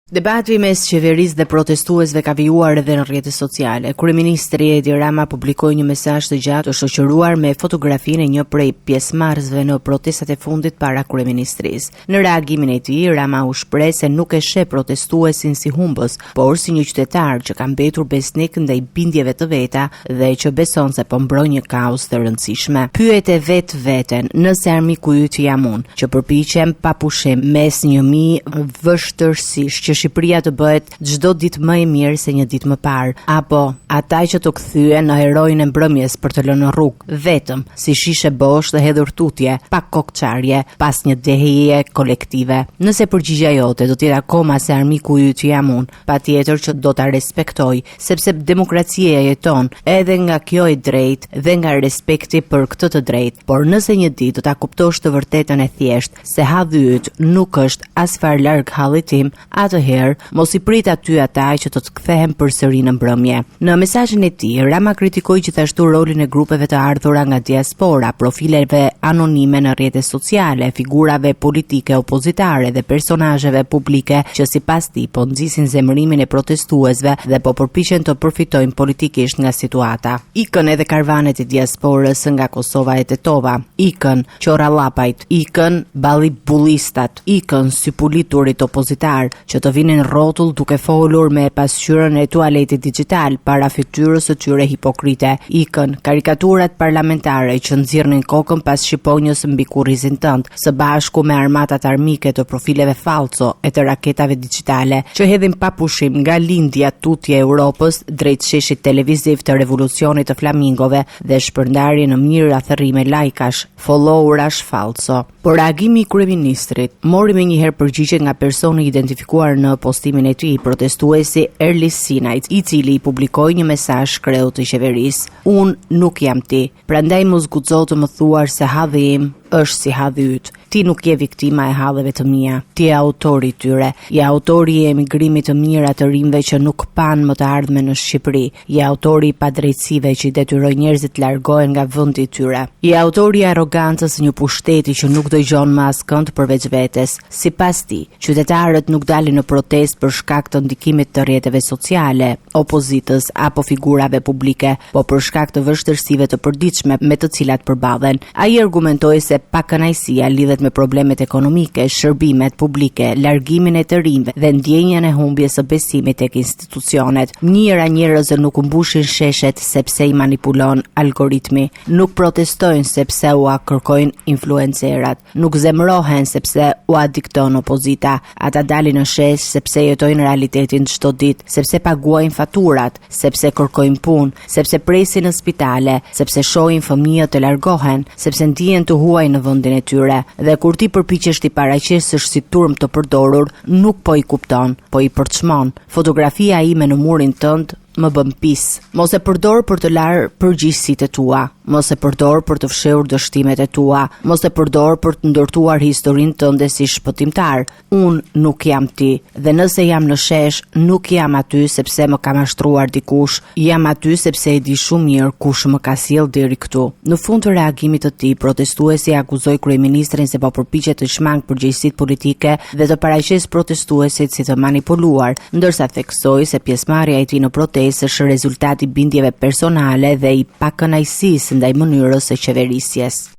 Debati mes qeverisë dhe protestuesve ka vijuar edhe në rrjetet sociale. Kryeministri Edi Rama publikoi një mesazh të gjatë të shoqëruar me fotografinë e një prej pjesëmarrësve në protestat e fundit para kryeministrisë. Në reagimin e tij, Rama u shpreh se nuk e sheh protestuesin si humbës, por si një qytetar që ka mbetur besnik ndaj bindjeve të veta dhe që beson se po mbron një kauz të rëndësishme. Pyete veten, nëse armiku yt jam unë, që përpiqem pa pushim mes 1000 vështërsish që Shqipëria të bëhet çdo ditë më e mirë se një ditë më parë, apo ata që të kthyen në heroin e mbrëmjes për të lënë rrugë, vetëm si shishe bosh dhe hedhur tutje, pa kokçarje, pas një deheje kolektive. Nëse përgjigjja jote do të jetë akoma se armiku yt jam unë, patjetër që do ta respektoj, sepse demokracia jeton edhe nga kjo e drejtë dhe nga respekti për këtë të drejtë. Por nëse një ditë do ta kuptosh të vërtetën e thjeshtë se halli yt nuk është as far larg hallit tim, atëherë mos i prit aty ata që do të kthehen përsëri në mbrëmje. Në mesazhin e tij, Rama kritikoi gjithashtu rolin e grupeve të ardhura nga diaspora, profileve anonime në rrjetet sociale, figurave politike opozitare dhe personazheve publike që sipas tij po nxisin zemërimin e protestuesve dhe po përpiqen të përfitojnë politikisht nga situata. Ikën edhe karvanet e diasporës nga Kosova e Tetova, ikën qorallapajt, ikën ballibullistat, ikën sypuliturit opozitar që të vinin rrotull duke folur me pasqyrën e tualetit digjital para fytyrës së tyre hipokrite, ikën karikaturat parlamentare që nxirrnin kokën pas shqiponjës mbi kurrizin tënd, së bashku me armatat armike të profileve falso e të raketave digjitale që hedhin pa pushim nga lindja tutje e Europës drejt sheshit televiziv të revolucionit të flamingove dhe shpërndarje në mijëra thërrime lajkash, followerash falso. Por reagimi i kryeministrit mori menjëherë përgjigje nga personi identifikuar në postimin e tij, protestuesi Erlis Sinajt, i cili i publikoi një mesazh shkreut të qeverisë. Unë nuk jam ti, prandaj mos guxo të më thuar se halli im është si halli yt. Ti nuk je viktima e halleve të mia. Ti je autori i tyre. Je autori i emigrimit të mijëra të rinjve që nuk pan më të ardhmen në Shqipëri. Je autori i padrejtësive që i detyroi njerëzit të largohen nga vendi i tyre. Je autori i arrogancës së një pushteti që nuk dëgjon më askënd përveç vetes. Sipas tij, qytetarët nuk dalin në protestë për shkak të ndikimit të rrjeteve sociale, opozitës apo figurave publike, po për shkak të vështirësive të përditshme me të cilat përballen. Ai argumentoi se pakënaqësia lidhet me problemet ekonomike, shërbimet publike, largimin e të rinjve dhe ndjenjën e humbjes së besimit tek institucionet. Mijëra njerëz nuk mbushin sheshet sepse i manipulon algoritmi, nuk protestojnë sepse u kërkojnë influencerat, nuk zemërohen sepse u dikton opozita. Ata dalin në shesh sepse jetojnë realitetin çdo ditë, sepse paguajnë faturat, sepse kërkojnë punë, sepse presin në spitale, sepse shohin fëmijët të largohen, sepse ndihen të huaj në vendin e tyre, dhe kur ti përpiqesh ti paraqesësh si turm të përdorur, nuk po i kupton, po i përçmon. Fotografia ime në murin tënd më bën pis. Mos e përdor për të larë përgjegjësitë tua, mos e përdor për të fshehur dështimet e tua, mos e përdor për të ndërtuar historinë tënde si shpëtimtar. Unë nuk jam ti, dhe nëse jam në shesh, nuk jam aty sepse më ka mashtruar dikush, jam aty sepse e di shumë mirë kush më ka sjell deri këtu. Në fund të reagimit të tij, protestuesi akuzoi kryeministrin se po përpiqet të shmang përgjegjësitë politike dhe të paraqesë protestuesit si të manipuluar, ndërsa theksoi se pjesëmarrja e tij në protestë është rezultati bindjeve personale dhe i pakënaqësisë ndaj mënyrës së qeverisjes.